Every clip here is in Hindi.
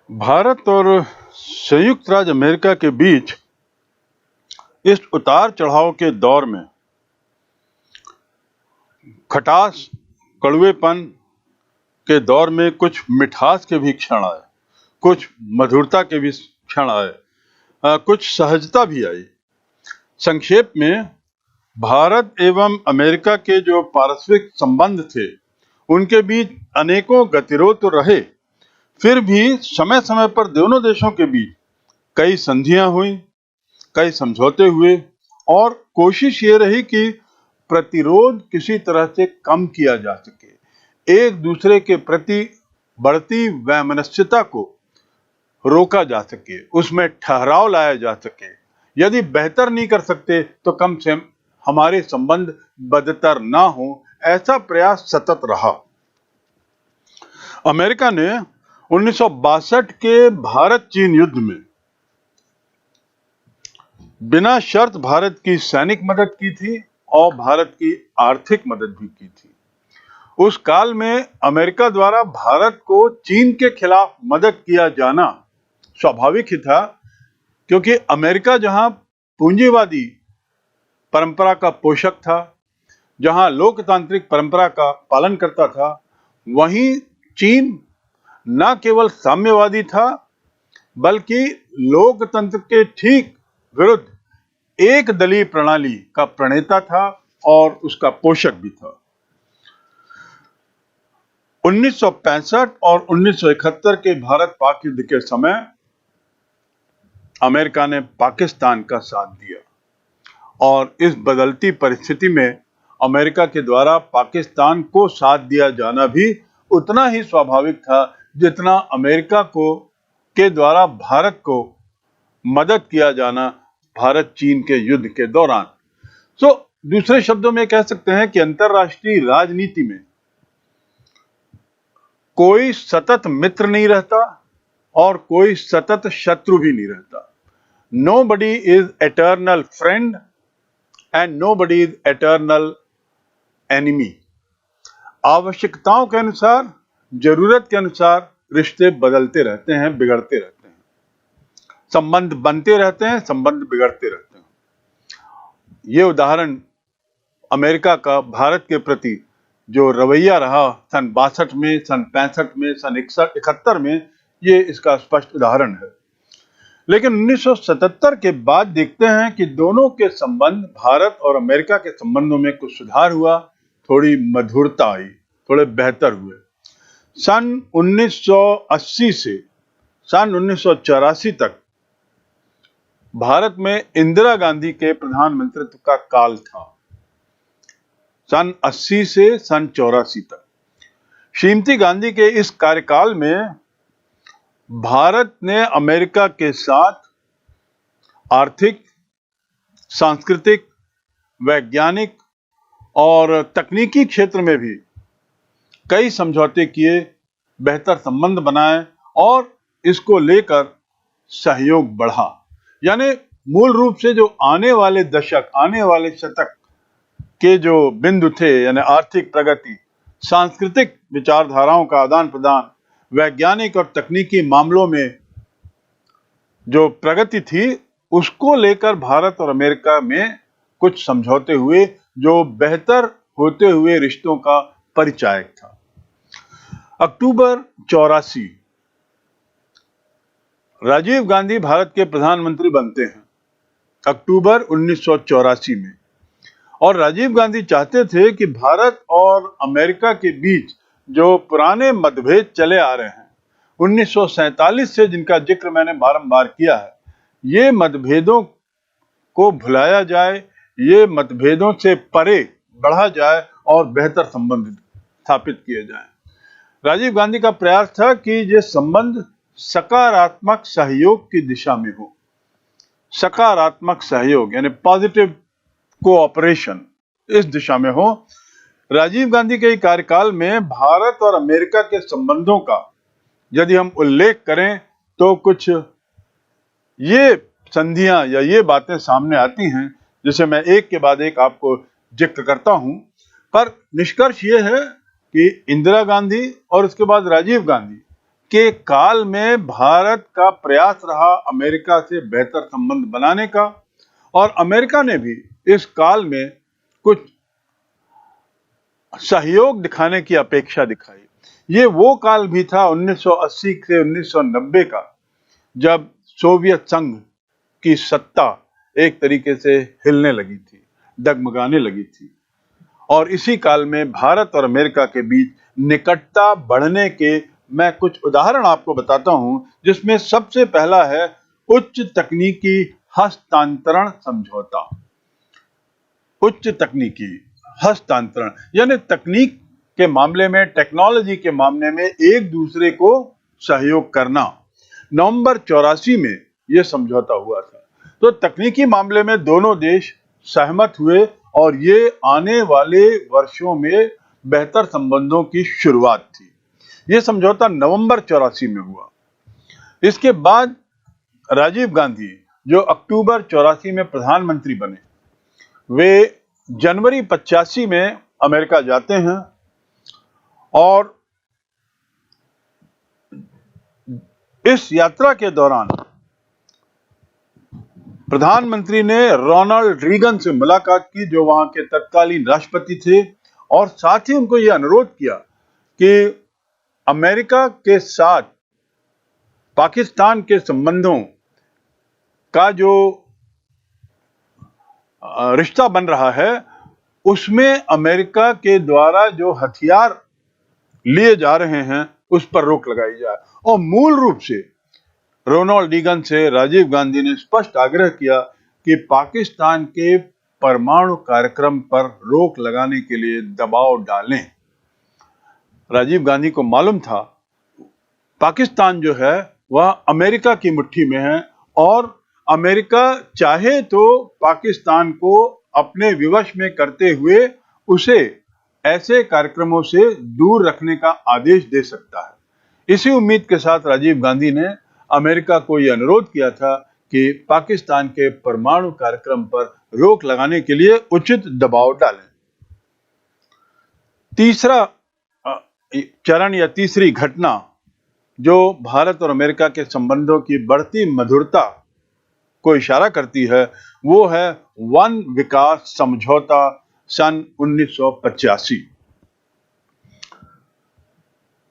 भारत और संयुक्त राज्य अमेरिका के बीच इस उतार चढ़ाव के दौर में खटास, कड़वेपन के दौर में कुछ मिठास के भी क्षण आए, कुछ मधुरता के भी क्षण आए, कुछ सहजता भी आई। संक्षेप में, भारत एवं अमेरिका के जो पारस्परिक संबंध थे, उनके बीच अनेकों गतिरोध तो रहे, फिर भी समय समय पर दोनों देशों के बीच कई संधियां हुई, कई समझौते हुए और कोशिश ये रही कि प्रतिरोध किसी तरह से कम किया जा सके, एक दूसरे के प्रति बढ़ती वैमनस्यता को रोका जा सके, उसमें ठहराव लाया जा सके। यदि बेहतर नहीं कर सकते तो कम से कम हमारे संबंध बदतर ना हो, ऐसा प्रयास सतत रहा। अमेरिका ने 1962 के भारत चीन युद्ध में बिना शर्त भारत की सैनिक मदद की थी और भारत की आर्थिक मदद भी की थी। उस काल में अमेरिका द्वारा भारत को चीन के खिलाफ मदद किया जाना स्वाभाविक ही था, क्योंकि अमेरिका जहां पूंजीवादी परंपरा का पोषक था, जहां लोकतांत्रिक परंपरा का पालन करता था, वहीं चीन न केवल साम्यवादी था बल्कि लोकतंत्र के ठीक विरुद्ध एक दलीय प्रणाली का प्रणेता था और उसका पोषक भी था। 1965 और 1971 के भारत पाक युद्ध के समय अमेरिका ने पाकिस्तान का साथ दिया और इस बदलती परिस्थिति में अमेरिका के द्वारा पाकिस्तान को साथ दिया जाना भी उतना ही स्वाभाविक था जितना अमेरिका के द्वारा भारत को मदद किया जाना भारत चीन के युद्ध के दौरान। दूसरे शब्दों में कह सकते हैं कि अंतरराष्ट्रीय राजनीति में कोई सतत मित्र नहीं रहता और कोई सतत शत्रु भी नहीं रहता। Nobody is eternal friend and nobody is eternal enemy. आवश्यकताओं के अनुसार, जरूरत के अनुसार रिश्ते बदलते रहते हैं, बिगड़ते रहते हैं, संबंध बनते रहते हैं, संबंध बिगड़ते रहते हैं। ये उदाहरण अमेरिका का भारत के प्रति जो रवैया रहा सन 62 में, सन 65 में, सन 71 में, ये इसका स्पष्ट उदाहरण है। लेकिन 1977 के बाद देखते हैं कि दोनों के संबंध, भारत और अमेरिका के संबंधों में कुछ सुधार हुआ, थोड़ी मधुरता आई, थोड़े बेहतर हुए। सन 1980 से सन 1984 तक भारत में इंदिरा गांधी के प्रधानमंत्रित्व का काल था। सन 80 से सन 84 तक श्रीमती गांधी के इस कार्यकाल में भारत ने अमेरिका के साथ आर्थिक, सांस्कृतिक, वैज्ञानिक और तकनीकी क्षेत्र में भी कई समझौते किए, बेहतर संबंध बनाए और इसको लेकर सहयोग बढ़ा। यानी मूल रूप से जो आने वाले दशक, आने वाले शतक के जो बिंदु थे, यानी आर्थिक प्रगति, सांस्कृतिक विचारधाराओं का आदान प्रदान, वैज्ञानिक और तकनीकी मामलों में जो प्रगति थी, उसको लेकर भारत और अमेरिका में कुछ समझौते हुए जो बेहतर होते हुए रिश्तों का परिचायक था। अक्टूबर 84 राजीव गांधी भारत के प्रधानमंत्री बनते हैं, अक्टूबर 1984 में। और राजीव गांधी चाहते थे कि भारत और अमेरिका के बीच जो पुराने मतभेद चले आ रहे हैं, 1947 से जिनका जिक्र मैंने बारंबार किया है, ये मतभेदों को भुलाया जाए, ये मतभेदों से परे बढ़ा जाए और बेहतर संबंध स्थापित किए जाएं। राजीव गांधी का प्रयास था कि ये संबंध सकारात्मक सहयोग की दिशा में हो, सकारात्मक सहयोग यानी पॉजिटिव कोऑपरेशन, इस दिशा में हो। राजीव गांधी के कार्यकाल में भारत और अमेरिका के संबंधों का यदि हम उल्लेख करें तो कुछ ये संधियां या ये बातें सामने आती हैं, जिसे मैं एक के बाद एक आपको जिक्र करता हूं। पर निष्कर्ष ये है कि इंदिरा गांधी और उसके बाद राजीव गांधी के काल में भारत का प्रयास रहा अमेरिका से बेहतर संबंध बनाने का, और अमेरिका ने भी इस काल में कुछ सहयोग दिखाने की अपेक्षा दिखाई। ये वो काल भी था 1980 से 1990 का, जब सोवियत संघ की सत्ता एक तरीके से हिलने लगी थी, डगमगाने लगी थी, और इसी काल में भारत और अमेरिका के बीच निकटता बढ़ने के मैं कुछ उदाहरण आपको बताता हूं, जिसमें सबसे पहला है उच्च तकनीकी हस्तांतरण समझौता। उच्च तकनीकी हस्तांतरण यानी तकनीक के मामले में, टेक्नोलॉजी के मामले में एक दूसरे को सहयोग करना। नवंबर 84 में यह समझौता हुआ था। तो तकनीकी मामले में दोनों देश सहमत हुए और ये आने वाले वर्षों में बेहतर संबंधों की शुरुआत थी। यह समझौता नवंबर 84 में हुआ। इसके बाद राजीव गांधी, जो अक्टूबर 84 में प्रधानमंत्री बने, वे जनवरी 85 में अमेरिका जाते हैं और इस यात्रा के दौरान प्रधानमंत्री ने रोनाल्ड रीगन से मुलाकात की, जो वहां के तत्कालीन राष्ट्रपति थे, और साथ ही उनको यह अनुरोध किया कि अमेरिका के साथ पाकिस्तान के संबंधों का जो रिश्ता बन रहा है, उसमें अमेरिका के द्वारा जो हथियार लिए जा रहे हैं उस पर रोक लगाई जाए। और मूल रूप से रोनाल्ड रीगन से राजीव गांधी ने स्पष्ट आग्रह किया कि पाकिस्तान के परमाणु कार्यक्रम पर रोक लगाने के लिए दबाव डालें। राजीव गांधी को मालूम था पाकिस्तान जो है वह अमेरिका की मुट्ठी में है, और अमेरिका चाहे तो पाकिस्तान को अपने विवश में करते हुए उसे ऐसे कार्यक्रमों से दूर रखने का आदेश दे सकता है। इसी उम्मीद के साथ राजीव गांधी ने अमेरिका को यह अनुरोध किया था कि पाकिस्तान के परमाणु कार्यक्रम पर रोक लगाने के लिए उचित दबाव डालें। तीसरा चरण या तीसरी घटना जो भारत और अमेरिका के संबंधों की बढ़ती मधुरता को इशारा करती है, वो है वन विकास समझौता सन 1985।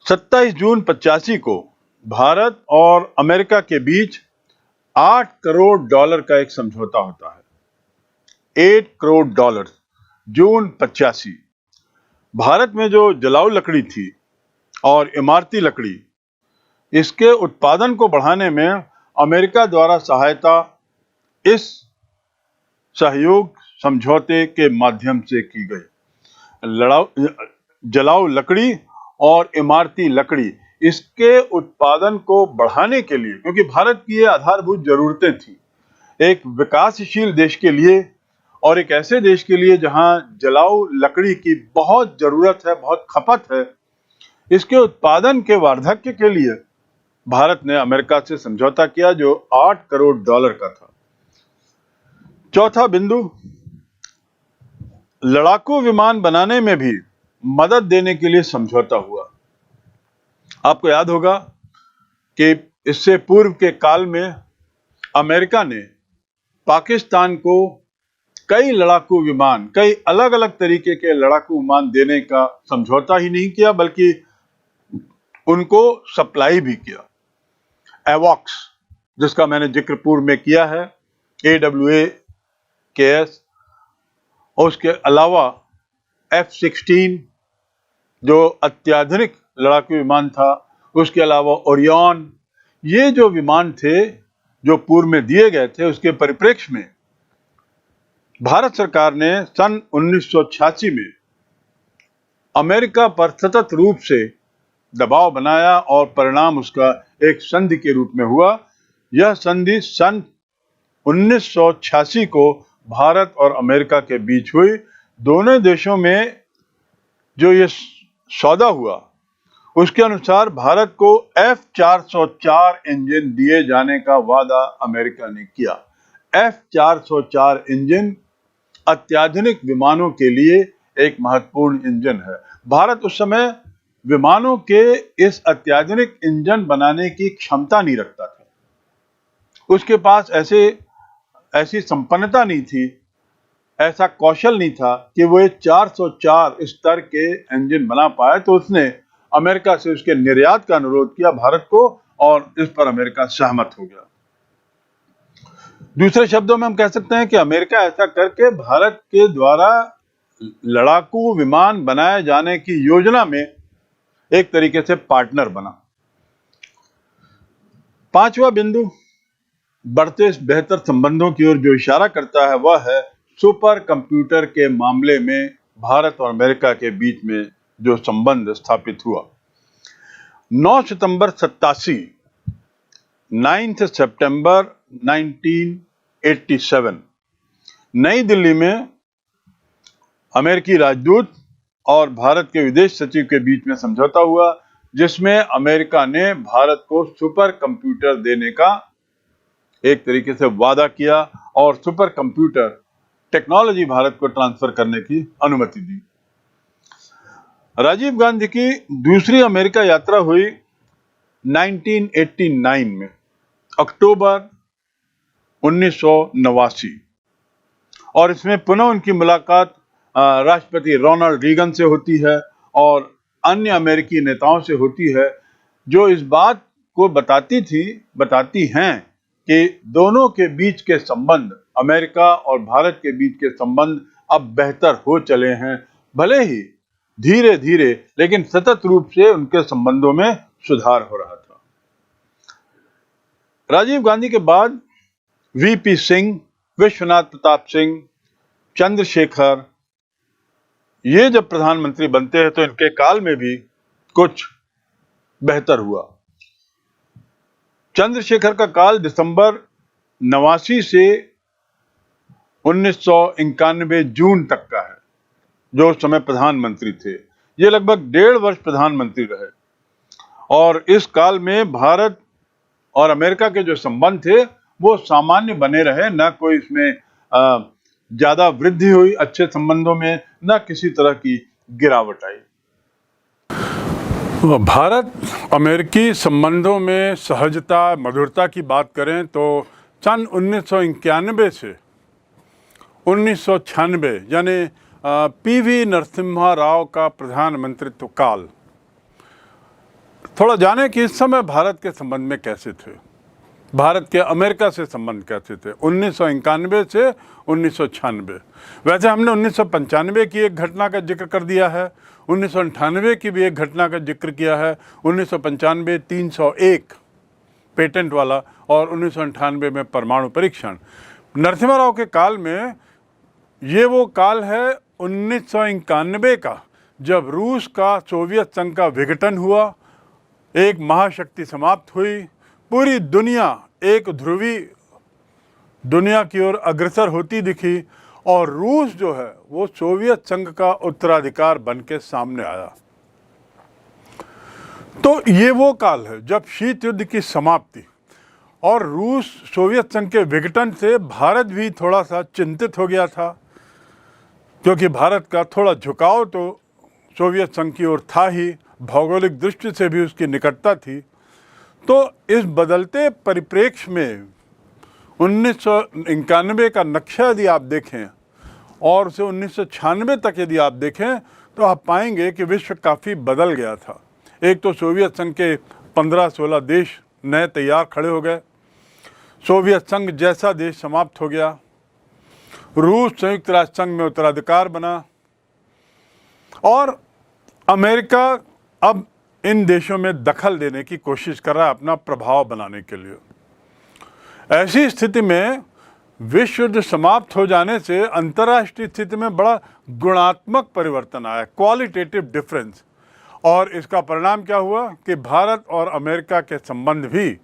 27 जून 85 को भारत और अमेरिका के बीच 8 करोड़ डॉलर का एक समझौता होता है। 8 करोड़ डॉलर, जून 85। भारत में जो जलाऊ लकड़ी थी और इमारती लकड़ी, इसके उत्पादन को बढ़ाने में अमेरिका द्वारा सहायता इस सहयोग समझौते के माध्यम से की गई। जलाऊ लकड़ी और इमारती लकड़ी, इसके उत्पादन को बढ़ाने के लिए, क्योंकि भारत की ये आधारभूत जरूरतें थी, एक विकासशील देश के लिए और एक ऐसे देश के लिए जहां जलाऊ लकड़ी की बहुत जरूरत है, बहुत खपत है, इसके उत्पादन के वार्धक्य के लिए भारत ने अमेरिका से समझौता किया जो 8 करोड़ डॉलर का था। चौथा बिंदु, लड़ाकू विमान बनाने में भी मदद देने के लिए समझौता हुआ। आपको याद होगा कि इससे पूर्व के काल में अमेरिका ने पाकिस्तान को कई लड़ाकू विमान, कई अलग अलग तरीके के लड़ाकू विमान देने का समझौता ही नहीं किया, बल्कि उनको सप्लाई भी किया। एवॉक्स, जिसका मैंने जिक्र पूर्व में किया है, AWACS, और उसके अलावा F-16 जो अत्याधुनिक लड़ाकू विमान था, उसके अलावा ओरियन, ये जो विमान थे जो पूर्व में दिए गए थे, उसके परिप्रेक्ष्य में भारत सरकार ने सन 1986 में अमेरिका पर सतत रूप से दबाव बनाया और परिणाम उसका एक संधि के रूप में हुआ। यह संधि सन 1986 को भारत और अमेरिका के बीच हुई। दोनों देशों में जो ये सौदा हुआ, उसके अनुसार भारत को F-404 इंजन दिए जाने का वादा अमेरिका ने किया। F-404 इंजन अत्याधुनिक विमानों के लिए एक महत्वपूर्ण इंजन है। भारत उस समय विमानों के इस अत्याधुनिक इंजन बनाने की क्षमता नहीं रखता था। उसके पास ऐसी संपन्नता नहीं थी, ऐसा कौशल नहीं था कि वो 404 स्तर के इंजन बना पाए। तो उसने अमेरिका से उसके निर्यात का अनुरोध किया भारत को, और इस पर अमेरिका सहमत हो गया। दूसरे शब्दों में हम कह सकते हैं कि अमेरिका ऐसा करके भारत के द्वारा लड़ाकू विमान बनाए जाने की योजना में एक तरीके से पार्टनर बना। पांचवा बिंदु बढ़ते बेहतर संबंधों की ओर जो इशारा करता है वह है सुपर कंप्यूटर के मामले में भारत और अमेरिका के बीच में जो संबंध स्थापित हुआ। 9 सितंबर 87, 9 सितंबर 1987 नई दिल्ली में अमेरिकी राजदूत और भारत के विदेश सचिव के बीच में समझौता हुआ, जिसमें अमेरिका ने भारत को सुपर कंप्यूटर देने का एक तरीके से वादा किया और सुपर कंप्यूटर टेक्नोलॉजी भारत को ट्रांसफर करने की अनुमति दी। राजीव गांधी की दूसरी अमेरिका यात्रा हुई 1989 में, अक्टूबर 1989, और इसमें पुनः उनकी मुलाकात राष्ट्रपति रोनाल्ड रीगन से होती है और अन्य अमेरिकी नेताओं से होती है, जो इस बात को बताती हैं कि दोनों के बीच के संबंध, अमेरिका और भारत के बीच के संबंध अब बेहतर हो चले हैं। भले ही धीरे धीरे लेकिन सतत रूप से उनके संबंधों में सुधार हो रहा था। राजीव गांधी के बाद वीपी सिंह, विश्वनाथ प्रताप सिंह, चंद्रशेखर, ये जब प्रधानमंत्री बनते हैं तो इनके काल में भी कुछ बेहतर हुआ। चंद्रशेखर का काल दिसंबर 89 से 1991 जून तक का है, जो उस समय प्रधानमंत्री थे। ये लगभग 1.5 वर्ष प्रधानमंत्री रहे और इस काल में भारत और अमेरिका के जो संबंध थे वो सामान्य बने रहे, न कोई इसमें ज्यादा वृद्धि हुई अच्छे संबंधों में, न किसी तरह की गिरावट आई। भारत अमेरिकी संबंधों में सहजता, मधुरता की बात करें तो सन 1991 से 1996 यानी पीवी नरसिम्हा राव का प्रधानमंत्रित्व काल, थोड़ा जाने कि इस समय भारत के संबंध में कैसे थे, भारत के अमेरिका से संबंध कैसे थे 1991 से 1996। वैसे हमने 1995 की एक घटना का जिक्र कर दिया है, 1998 की भी एक घटना का जिक्र किया है, 1995 301 पेटेंट वाला और 1998 में परमाणु परीक्षण। नरसिम्हा राव के काल में ये वो काल है 1991 का, जब रूस का सोवियत संघ का विघटन हुआ, एक महाशक्ति समाप्त हुई, पूरी दुनिया एक ध्रुवी दुनिया की ओर अग्रसर होती दिखी और रूस जो है वो सोवियत संघ का उत्तराधिकार बन के सामने आया। तो ये वो काल है जब शीत युद्ध की समाप्ति और रूस सोवियत संघ के विघटन से भारत भी थोड़ा सा चिंतित हो गया था, क्योंकि भारत का थोड़ा झुकाव तो सोवियत संघ की ओर था ही, भौगोलिक दृष्टि से भी उसकी निकटता थी। तो इस बदलते परिप्रेक्ष्य में 1991 का नक्शा यदि आप देखें और उसे 1996 तक यदि आप देखें तो आप पाएंगे कि विश्व काफ़ी बदल गया था। एक तो सोवियत संघ के 15-16 देश नए तैयार खड़े हो गए, सोवियत संघ जैसा देश समाप्त हो गया, रूस संयुक्त राष्ट्र संघ में उत्तराधिकार बना और अमेरिका अब इन देशों में दखल देने की कोशिश कर रहा है अपना प्रभाव बनाने के लिए। ऐसी स्थिति में विश्व युद्ध समाप्त हो जाने से अंतर्राष्ट्रीय स्थिति में बड़ा गुणात्मक परिवर्तन आया, क्वालिटेटिव डिफरेंस, और इसका परिणाम क्या हुआ कि भारत और अमेरिका के संबंध भी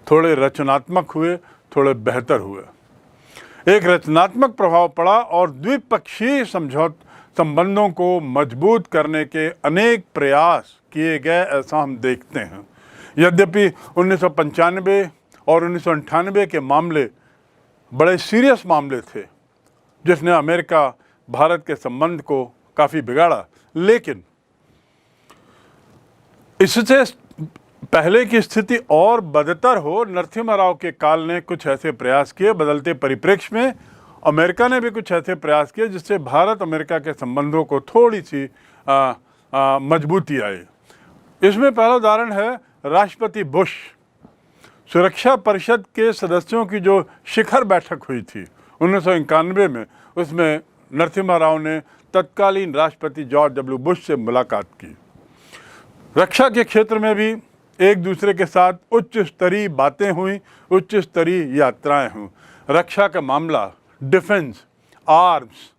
थोड़े रचनात्मक हुए, थोड़े बेहतर हुए। एक रचनात्मक प्रभाव पड़ा और द्विपक्षीय संबंधों को मजबूत करने के अनेक प्रयास किए गए, ऐसा हम देखते हैं। यद्यपि 1995 और 1998 के मामले बड़े सीरियस मामले थे जिसने अमेरिका भारत के संबंध को काफ़ी बिगाड़ा, लेकिन इससे पहले की स्थिति और बदतर हो, नरसिम्हा राव के काल ने कुछ ऐसे प्रयास किए। बदलते परिप्रेक्ष्य में अमेरिका ने भी कुछ ऐसे प्रयास किए जिससे भारत अमेरिका के संबंधों को थोड़ी सी मजबूती आई। इसमें पहला उदाहरण है राष्ट्रपति बुश। सुरक्षा परिषद के सदस्यों की जो शिखर बैठक हुई थी 1991 में, उसमें नरसिम्हा राव ने तत्कालीन राष्ट्रपति जॉर्ज डब्ल्यू बुश से मुलाकात की। रक्षा के क्षेत्र में भी एक दूसरे के साथ उच्च स्तरीय बातें हुई, उच्च स्तरीय यात्राएं हुई। रक्षा का मामला, डिफेंस, आर्म्स,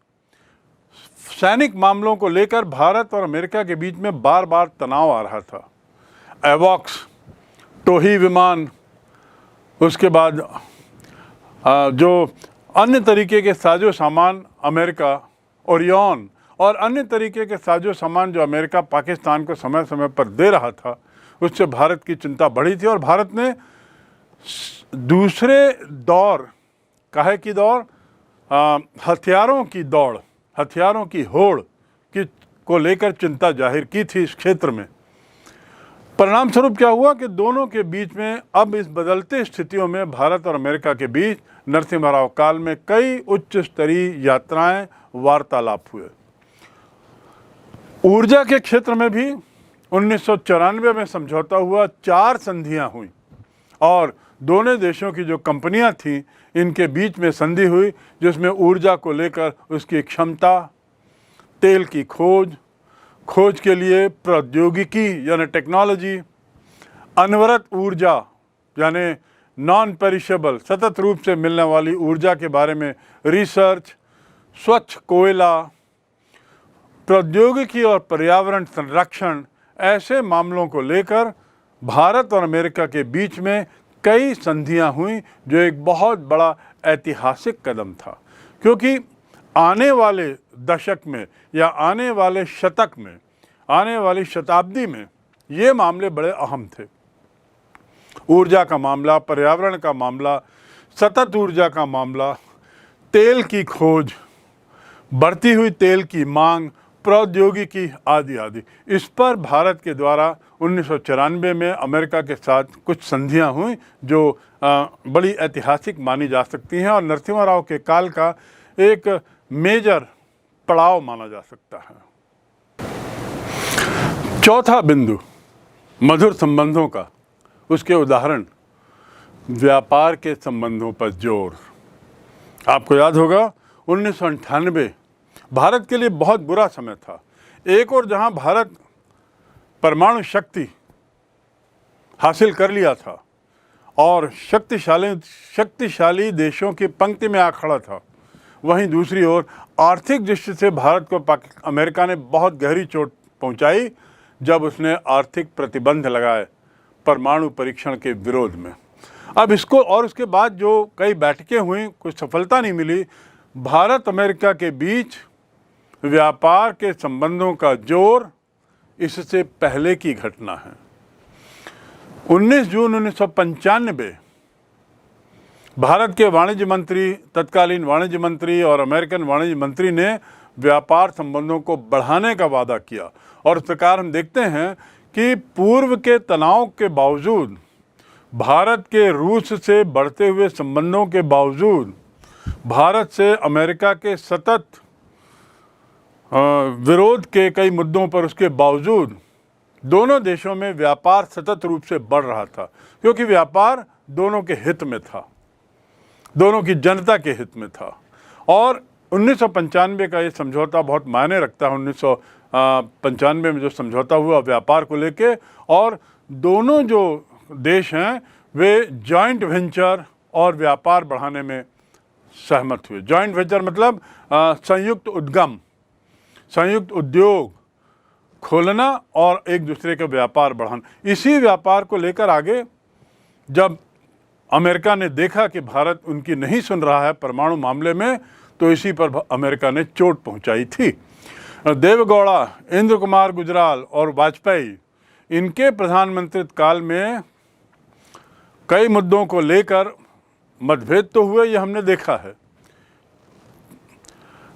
सैनिक मामलों को लेकर भारत और अमेरिका के बीच में बार बार तनाव आ रहा था। एवॉक्स, टोही विमान, उसके बाद जो अन्य तरीके के साजो सामान अमेरिका, ओरियन और अन्य तरीके के साजो सामान जो अमेरिका पाकिस्तान को समय समय पर दे रहा था, उससे भारत की चिंता बढ़ी थी। और भारत ने दूसरे दौर, काहे की दौड़, हथियारों की दौड़, हथियारों की होड़ को लेकर चिंता जाहिर की थी इस क्षेत्र में। परिणाम स्वरूप क्या हुआ कि दोनों के बीच में अब इस बदलते स्थितियों में भारत और अमेरिका के बीच नरसिम्हा राव काल में कई उच्च स्तरीय यात्राएं, वार्तालाप हुए। ऊर्जा के क्षेत्र में भी 1994 में समझौता हुआ, 4 संधियां हुई और दोनों देशों की जो कंपनियां थीं इनके बीच में संधि हुई, जिसमें ऊर्जा को लेकर उसकी क्षमता, तेल की खोज के लिए प्रौद्योगिकी यानी टेक्नोलॉजी, अनवरत ऊर्जा यानी नॉन पेरिशेबल, सतत रूप से मिलने वाली ऊर्जा के बारे में रिसर्च, स्वच्छ कोयला, प्रौद्योगिकी और पर्यावरण संरक्षण, ऐसे मामलों को लेकर भारत और अमेरिका के बीच में कई संधियां हुई, जो एक बहुत बड़ा ऐतिहासिक कदम था। क्योंकि आने वाले दशक में या आने वाले शतक में, आने वाली शताब्दी में ये मामले बड़े अहम थे। ऊर्जा का मामला, पर्यावरण का मामला, सतत ऊर्जा का मामला, तेल की खोज, बढ़ती हुई तेल की मांग, प्रौद्योगिकी आदि आदि। इस पर भारत के द्वारा 1994 में अमेरिका के साथ कुछ संधियां हुई जो बड़ी ऐतिहासिक मानी जा सकती हैं और नरसिम्हा राव के काल का एक मेजर पड़ाव माना जा सकता है। चौथा बिंदु मधुर संबंधों का, उसके उदाहरण व्यापार के संबंधों पर जोर। आपको याद होगा 1998 भारत के लिए बहुत बुरा समय था। एक और जहां भारत परमाणु शक्ति हासिल कर लिया था और शक्तिशाली देशों की पंक्ति में आ खड़ा था, वहीं दूसरी ओर आर्थिक दृष्टि से भारत को अमेरिका ने बहुत गहरी चोट पहुंचाई जब उसने आर्थिक प्रतिबंध लगाए परमाणु परीक्षण के विरोध में। अब इसको और उसके बाद जो कई बैठकें हुई, कुछ सफलता नहीं मिली। भारत अमेरिका के बीच व्यापार के संबंधों का जोर इससे पहले की घटना है। 19 जून 1995 भारत के वाणिज्य मंत्री, तत्कालीन वाणिज्य मंत्री और अमेरिकन वाणिज्य मंत्री ने व्यापार संबंधों को बढ़ाने का वादा किया और इस प्रकार हम देखते हैं कि पूर्व के तनाव के बावजूद, भारत के रूस से बढ़ते हुए संबंधों के बावजूद, भारत से अमेरिका के सतत विरोध के कई मुद्दों पर उसके बावजूद दोनों देशों में व्यापार सतत रूप से बढ़ रहा था, क्योंकि व्यापार दोनों के हित में था, दोनों की जनता के हित में था। और 1995 का ये समझौता बहुत मायने रखता है। 1995 में जो समझौता हुआ व्यापार को लेके, और दोनों जो देश हैं वे जॉइंट वेंचर और व्यापार बढ़ाने में सहमत हुए। जॉइंट वेंचर मतलब संयुक्त उद्यम, संयुक्त उद्योग खोलना और एक दूसरे का व्यापार बढ़ाना। इसी व्यापार को लेकर आगे जब अमेरिका ने देखा कि भारत उनकी नहीं सुन रहा है परमाणु मामले में, तो इसी पर अमेरिका ने चोट पहुंचाई थी। देवेगौड़ा, इंद्र कुमार गुजराल और वाजपेयी, इनके प्रधानमंत्रित्व काल में कई मुद्दों को लेकर मतभेद तो हुए, ये हमने देखा है।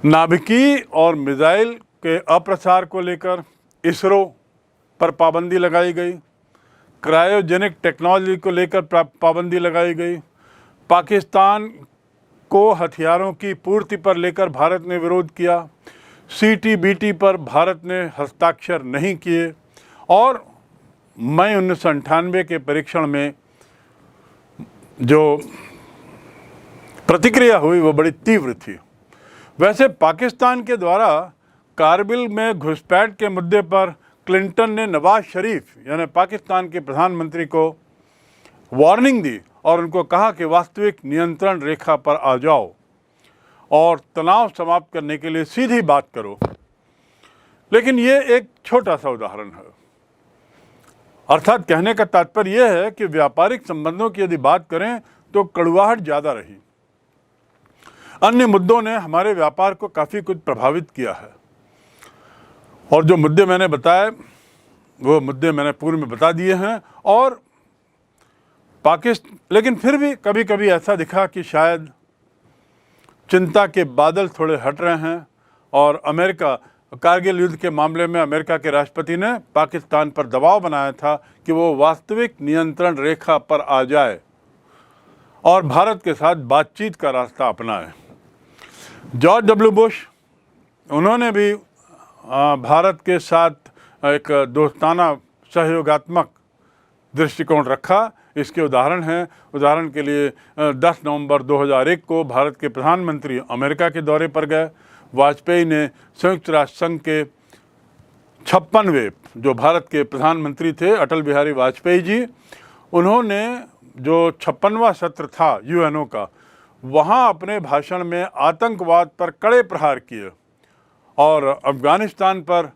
नाभिकीय और मिसाइल के अप्रसार को लेकर इसरो पर पाबंदी लगाई गई, क्रायोजेनिक टेक्नोलॉजी को लेकर पाबंदी लगाई गई, पाकिस्तान को हथियारों की पूर्ति पर लेकर भारत ने विरोध किया, CTBT पर भारत ने हस्ताक्षर नहीं किए और मई 1998 के परीक्षण में जो प्रतिक्रिया हुई वो बड़ी तीव्र थी। वैसे पाकिस्तान के द्वारा कारगिल में घुसपैठ के मुद्दे पर क्लिंटन ने नवाज शरीफ यानी पाकिस्तान के प्रधानमंत्री को वार्निंग दी और उनको कहा कि वास्तविक नियंत्रण रेखा पर आ जाओ और तनाव समाप्त करने के लिए सीधी बात करो। लेकिन ये एक छोटा सा उदाहरण है। अर्थात कहने का तात्पर्य यह है कि व्यापारिक संबंधों की यदि बात करें तो कड़वाहट ज़्यादा रही। अन्य मुद्दों ने हमारे व्यापार को काफ़ी कुछ प्रभावित किया है और जो मुद्दे मैंने बताए वो मुद्दे मैंने पूर्व में बता दिए हैं। और लेकिन फिर भी कभी कभी ऐसा दिखा कि शायद चिंता के बादल थोड़े हट रहे हैं और अमेरिका कारगिल युद्ध के मामले में अमेरिका के राष्ट्रपति ने पाकिस्तान पर दबाव बनाया था कि वो वास्तविक नियंत्रण रेखा पर आ जाए और भारत के साथ बातचीत का रास्ता अपनाए। George W. बुश उन्होंने भी भारत के साथ एक दोस्ताना सहयोगात्मक दृष्टिकोण रखा। इसके उदाहरण हैं, उदाहरण के लिए 10 नवंबर 2001 को भारत के प्रधानमंत्री अमेरिका के दौरे पर गए। वाजपेयी ने संयुक्त राष्ट्र संघ के 56वें जो भारत के प्रधानमंत्री थे अटल बिहारी वाजपेयी जी, उन्होंने जो 56वां सत्र था UNO का, वहाँ अपने भाषण में आतंकवाद पर कड़े प्रहार किए और अफगानिस्तान पर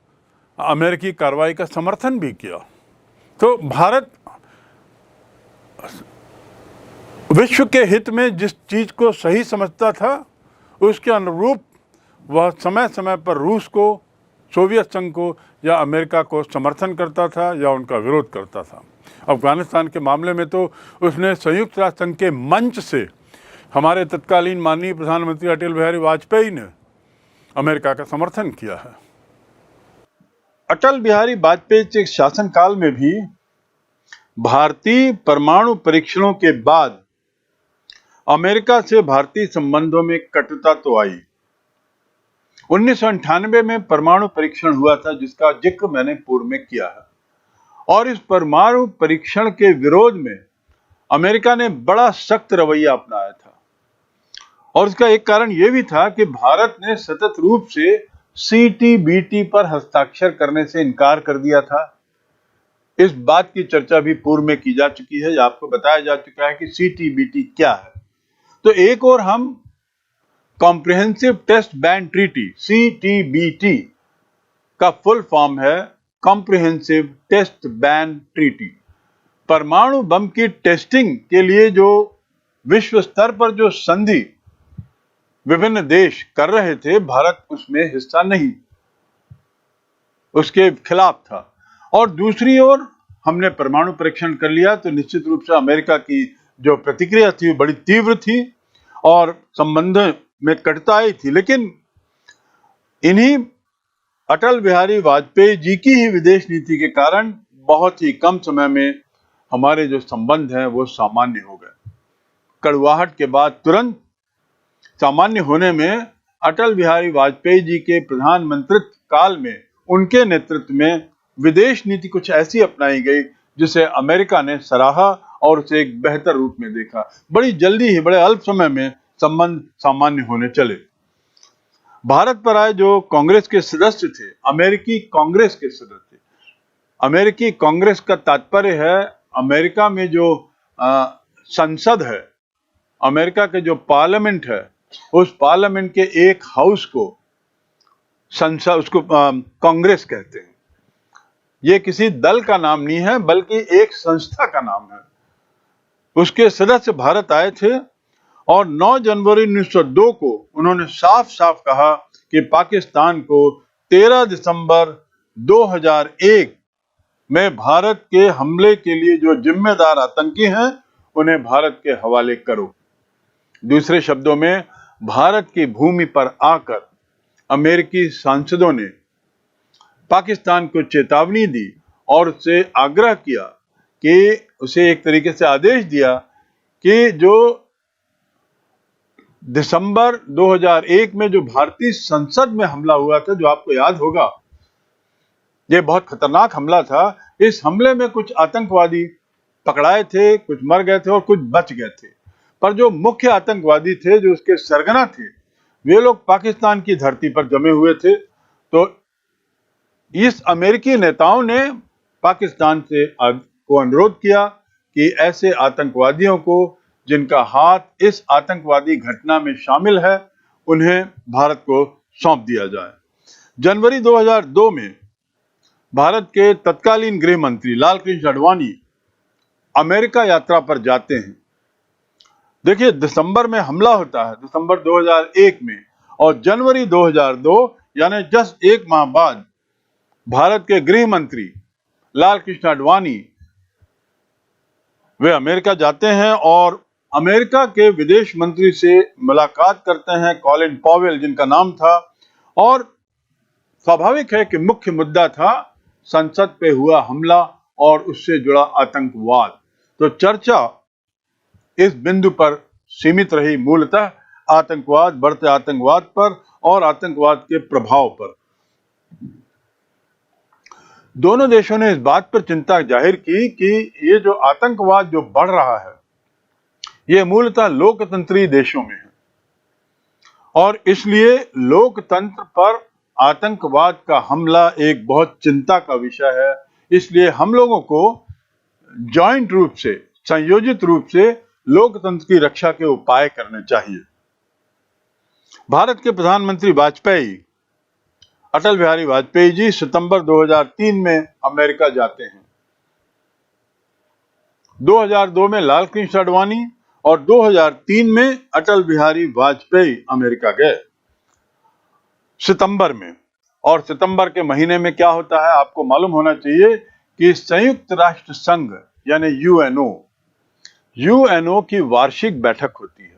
अमेरिकी कार्रवाई का समर्थन भी किया। तो भारत विश्व के हित में जिस चीज़ को सही समझता था उसके अनुरूप वह समय समय पर रूस को, सोवियत संघ को या अमेरिका को समर्थन करता था या उनका विरोध करता था। अफगानिस्तान के मामले में तो उसने संयुक्त राष्ट्र संघ के मंच से हमारे तत्कालीन माननीय प्रधानमंत्री अटल बिहारी वाजपेयी ने अमेरिका का समर्थन किया है। अटल बिहारी वाजपेयी के शासनकाल में भी भारतीय परमाणु परीक्षणों के बाद अमेरिका से भारतीय संबंधों में कटुता तो आई। 1998 में परमाणु परीक्षण हुआ था जिसका जिक्र मैंने पूर्व में किया है और इस परमाणु परीक्षण के विरोध में अमेरिका ने बड़ा सख्त रवैया अपनाया था और इसका एक कारण यह भी था कि भारत ने सतत रूप से CTBT पर हस्ताक्षर करने से इनकार कर दिया था। इस बात की चर्चा भी पूर्व में की जा चुकी है, आपको बताया जा चुका है कि CTBT क्या है। तो एक और हम comprehensive test ban treaty CTBT का फुल फॉर्म है कॉम्प्रिहेंसिव टेस्ट बैन ट्रीटी। परमाणु बम की टेस्टिंग के लिए जो विश्व स्तर पर जो संधि विभिन्न देश कर रहे थे, भारत उसमें हिस्सा नहीं, उसके खिलाफ था। और दूसरी ओर हमने परमाणु परीक्षण कर लिया तो निश्चित रूप से अमेरिका की जो प्रतिक्रिया थी बड़ी तीव्र थी और संबंध में कटुता आई थी। लेकिन इन्हीं अटल बिहारी वाजपेयी जी की ही विदेश नीति के कारण बहुत ही कम समय में हमारे जो संबंध हैं वो सामान्य हो गए। कड़वाहट के बाद तुरंत सामान्य होने में अटल बिहारी वाजपेयी जी के प्रधानमंत्रित्व काल में उनके नेतृत्व में विदेश नीति कुछ ऐसी अपनाई गई जिसे अमेरिका ने सराहा और उसे एक बेहतर रूप में देखा। बड़ी जल्दी ही, बड़े अल्प समय में संबंध सामान्य होने चले। भारत पर आए जो कांग्रेस के सदस्य थे, अमेरिकी कांग्रेस के सदस्य, अमेरिकी कांग्रेस का तात्पर्य है अमेरिका में जो संसद है, अमेरिका के जो पार्लियामेंट है, उस पार्लियामेंट के एक हाउस को संसद, उसको कांग्रेस कहते हैं। ये किसी दल का नाम नहीं है बल्कि एक संस्था का नाम है। उसके सदस्य भारत आए थे और 9 जनवरी 1902 को उन्होंने साफ साफ कहा कि पाकिस्तान को 13 दिसंबर 2001 में भारत के हमले के लिए जो जिम्मेदार आतंकी हैं उन्हें भारत के हवाले करो। दूसरे शब्दों में भारत की भूमि पर आकर अमेरिकी सांसदों ने पाकिस्तान को चेतावनी दी और उससे आग्रह किया कि उसे एक तरीके से आदेश दिया कि जो दिसंबर 2001 में जो भारतीय संसद में हमला हुआ था, जो आपको याद होगा, ये बहुत खतरनाक हमला था। इस हमले में कुछ आतंकवादी पकड़ाए थे, कुछ मर गए थे और कुछ बच गए थे, पर जो मुख्य आतंकवादी थे, जो उसके सरगना थे, वे लोग पाकिस्तान की धरती पर जमे हुए थे। तो इस अमेरिकी नेताओं ने पाकिस्तान से को अनुरोध किया कि ऐसे आतंकवादियों को जिनका हाथ इस आतंकवादी घटना में शामिल है, उन्हें भारत को सौंप दिया जाए। जनवरी 2002 में भारत के तत्कालीन गृह मंत्री लालकृष्ण आडवाणी अमेरिका यात्रा पर जाते हैं। देखिए, दिसंबर में हमला होता है, दिसंबर 2001 में, और जनवरी 2002 यानी जस्ट एक माह बाद भारत के गृह मंत्री लालकृष्ण आडवाणी वे अमेरिका जाते हैं और अमेरिका के विदेश मंत्री से मुलाकात करते हैं, कॉलिन पॉवेल जिनका नाम था। और स्वाभाविक है कि मुख्य मुद्दा था संसद पे हुआ हमला और उससे जुड़ा आतंकवाद। तो चर्चा इस बिंदु पर सीमित रही, मूलतः आतंकवाद, बढ़ते आतंकवाद पर और आतंकवाद के प्रभाव पर। दोनों देशों ने इस बात पर चिंता जाहिर की कि ये जो आतंकवाद जो बढ़ रहा है, ये मूलतः लोकतंत्री देशों में है और इसलिए लोकतंत्र पर आतंकवाद का हमला एक बहुत चिंता का विषय है। इसलिए हम लोगों को जॉइंट रूप से, संयोजित रूप से लोकतंत्र की रक्षा के उपाय करने चाहिए। भारत के प्रधानमंत्री वाजपेयी, अटल बिहारी वाजपेयी जी, सितंबर 2003 में अमेरिका जाते हैं। 2002 में लालकृष्ण आडवाणी और 2003 में अटल बिहारी वाजपेयी अमेरिका गए, सितंबर में। और सितंबर के महीने में क्या होता है, आपको मालूम होना चाहिए कि संयुक्त राष्ट्र संघ यानी यूएनओ की वार्षिक बैठक होती है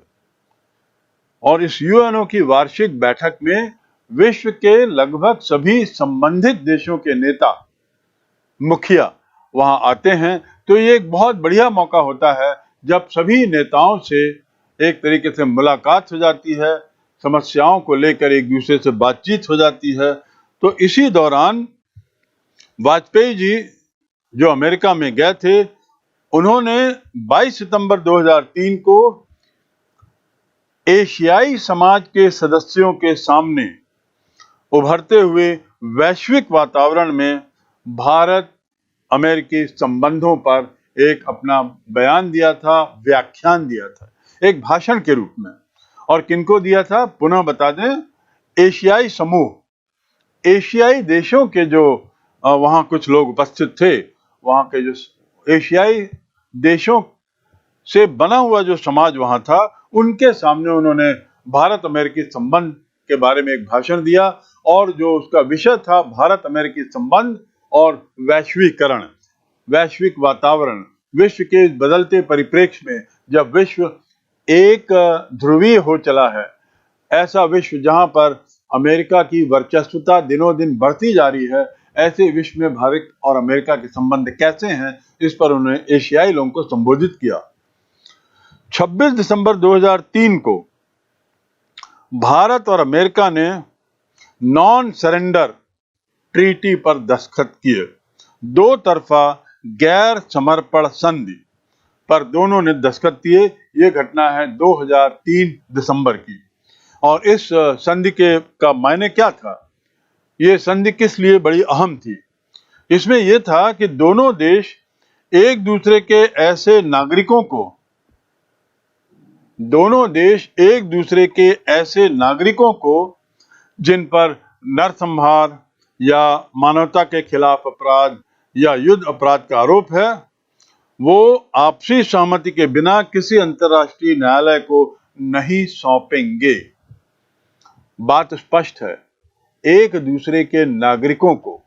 और इस यूएनओ की वार्षिक बैठक में विश्व के लगभग सभी संबंधित देशों के नेता, मुखिया वहां आते हैं। तो ये एक बहुत बढ़िया मौका होता है जब सभी नेताओं से एक तरीके से मुलाकात हो जाती है, समस्याओं को लेकर एक दूसरे से बातचीत हो जाती है। तो इसी दौरान वाजपेयी जी जो अमेरिका में गए थे, उन्होंने 22 सितंबर 2003 को एशियाई समाज के सदस्यों के सामने उभरते हुए वैश्विक वातावरण में भारत अमेरिकी संबंधों पर एक अपना बयान दिया था, व्याख्यान दिया था, एक भाषण के रूप में। और किनको दिया था, पुनः बता दें, एशियाई समूह, एशियाई देशों के जो वहां कुछ लोग उपस्थित थे, वहां के जो एशियाई देशों से बना हुआ जो समाज वहां था, उनके सामने उन्होंने भारत अमेरिकी संबंध के बारे में एक भाषण दिया और जो उसका विषय था भारत अमेरिकी संबंध और वैश्वीकरण, वैश्विक वातावरण, विश्व के बदलते परिप्रेक्ष्य में जब विश्व एक ध्रुवीय हो चला है, ऐसा विश्व जहां पर अमेरिका की वर्चस्वता दिनों दिन बढ़ती जा रही है, ऐसे विश्व में भारत और अमेरिका के संबंध कैसे हैं, इस पर उन्होंने एशियाई लोगों को संबोधित किया। 26 दिसंबर 2003 को भारत और अमेरिका ने नॉन सरेंडर ट्रीटी पर दस्तखत किए। दो तरफा गैर समर्पण संधि पर दोनों ने दस्तखत किए। ये घटना है 2003 दिसंबर की। और इस संधि के का मायने क्या था, ये संधि किस लिए बड़ी अहम थी? इसमें यह था कि दोनों देश एक दूसरे के ऐसे नागरिकों को, जिन पर नरसंहार या मानवता के खिलाफ अपराध या युद्ध अपराध का आरोप है, वो आपसी सहमति के बिना किसी अंतर्राष्ट्रीय न्यायालय को नहीं सौंपेंगे। बात स्पष्ट है, एक दूसरे के नागरिकों को,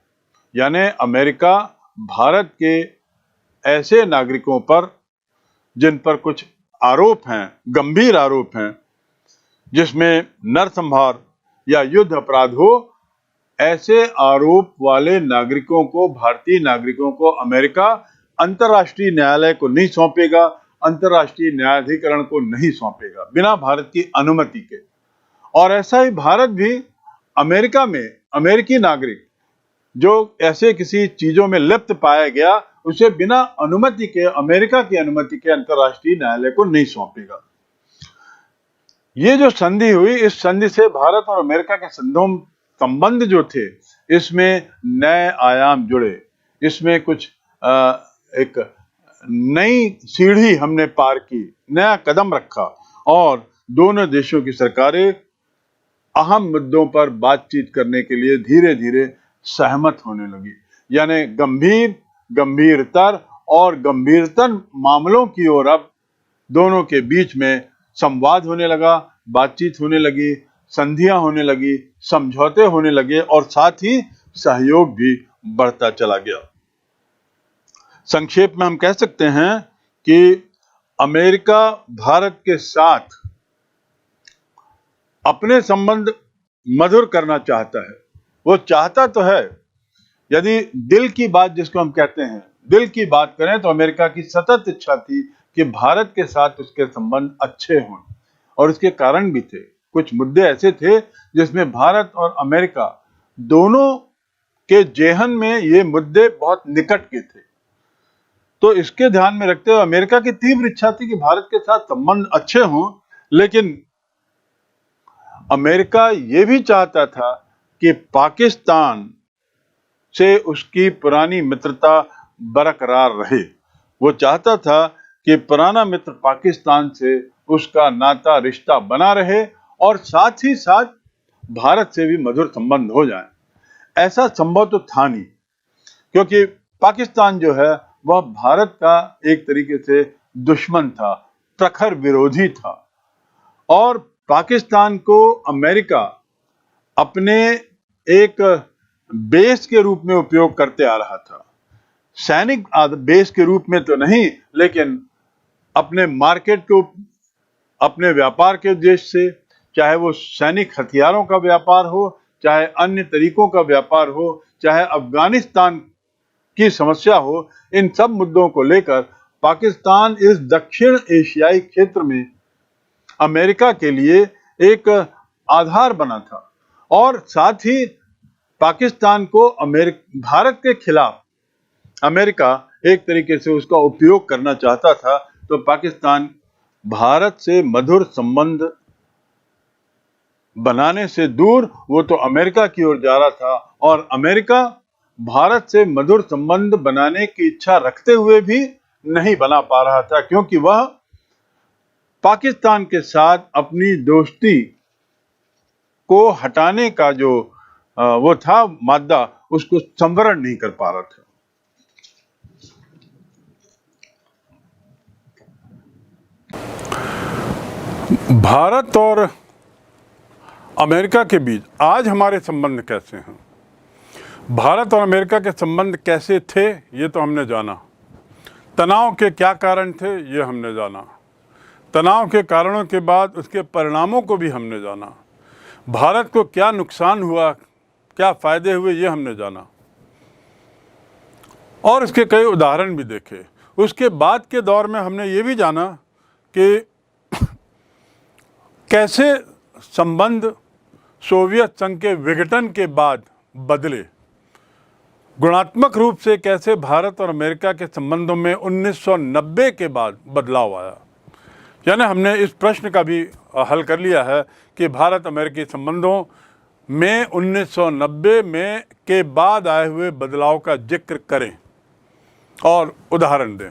यानी अमेरिका भारत के ऐसे नागरिकों पर जिन पर कुछ आरोप हैं, गंभीर आरोप हैं, जिसमें नरसंहार या युद्ध अपराध हो, ऐसे आरोप वाले नागरिकों को, भारतीय नागरिकों को अमेरिका अंतर्राष्ट्रीय न्यायालय को नहीं सौंपेगा, अंतर्राष्ट्रीय न्यायाधिकरण को नहीं सौंपेगा बिना भारत की अनुमति के। और ऐसा ही भारत भी अमेरिका में अमेरिकी नागरिक जो ऐसे किसी चीजों में लिप्त पाया गया, उसे बिना अनुमति के, अमेरिका की अनुमति के अंतर्राष्ट्रीय न्यायालय को नहीं सौंपेगा। ये जो संधि हुई, इस संधि से भारत और अमेरिका के संबंध जो थे, इसमें नए आयाम जुड़े, इसमें कुछ एक नई सीढ़ी हमने पार की, नया कदम रखा और दोनों देशों की सरकारें अहम मुद्दों पर बातचीत करने के लिए धीरे धीरे सहमत होने लगी। यानी गंभीरतर और गंभीरतर मामलों की ओर अब दोनों के बीच में संवाद होने लगा, बातचीत होने लगी, संधियां होने लगी, समझौते होने लगे और साथ ही सहयोग भी बढ़ता चला गया। संक्षेप में हम कह सकते हैं कि अमेरिका भारत के साथ अपने संबंध मधुर करना चाहता है। वो चाहता तो है, यदि दिल की बात जिसको हम कहते हैं, दिल की बात करें तो अमेरिका की सतत इच्छा थी कि भारत के साथ उसके संबंध अच्छे हों और इसके कारण भी थे। कुछ मुद्दे ऐसे थे जिसमें भारत और अमेरिका दोनों के जेहन में ये मुद्दे बहुत निकट के थे। तो इसके ध्यान में रखते हुए अमेरिका की तीव्र इच्छा थी कि भारत के साथ संबंध अच्छे हों, लेकिन अमेरिका ये भी चाहता था कि पाकिस्तान से उसकी पुरानी मित्रता बरकरार रहे। वो चाहता था कि पुराना मित्र पाकिस्तान से उसका नाता, रिश्ता बना रहे और साथ ही साथ भारत से भी मधुर संबंध हो जाए। ऐसा संभव तो था नहीं, क्योंकि पाकिस्तान जो है वह भारत का एक तरीके से दुश्मन था, प्रखर विरोधी था और पाकिस्तान को अमेरिका अपने एक बेस के रूप में उपयोग करते आ रहा था। सैनिक बेस के रूप में तो नहीं, लेकिन अपने मार्केट को, अपने व्यापार के उद्देश्य से, चाहे वो सैनिक हथियारों का व्यापार हो, चाहे अन्य तरीकों का व्यापार हो, चाहे अफगानिस्तान की समस्या हो, इन सब मुद्दों को लेकर पाकिस्तान इस दक्षिण एशियाई क्षेत्र में अमेरिका के लिए एक आधार बना था और साथ ही पाकिस्तान को भारत के खिलाफ अमेरिका एक तरीके से उसका उपयोग करना चाहता था। तो पाकिस्तान भारत से मधुर संबंध बनाने से दूर वो तो अमेरिका की ओर जा रहा था और अमेरिका भारत से मधुर संबंध बनाने की इच्छा रखते हुए भी नहीं बना पा रहा था, क्योंकि वह पाकिस्तान के साथ अपनी दोस्ती को हटाने का जो वो था मादा, उसको संवरण नहीं कर पा रहा था। भारत और अमेरिका के बीच आज हमारे संबंध कैसे हैं? भारत और अमेरिका के संबंध कैसे थे ये तो हमने जाना। तनाव के क्या कारण थे ये हमने जाना। तनाव के कारणों के बाद उसके परिणामों को भी हमने जाना। भारत को क्या नुकसान हुआ, क्या फ़ायदे हुए, ये हमने जाना और इसके कई उदाहरण भी देखे। उसके बाद के दौर में हमने ये भी जाना कि कैसे संबंध सोवियत संघ के विघटन के बाद बदले, गुणात्मक रूप से कैसे भारत और अमेरिका के संबंधों में 1990 के बाद बदलाव आया। यानी हमने इस प्रश्न का भी हल कर लिया है कि भारत अमेरिकी संबंधों में 1990 में के बाद आए हुए बदलाव का जिक्र करें और उदाहरण दें।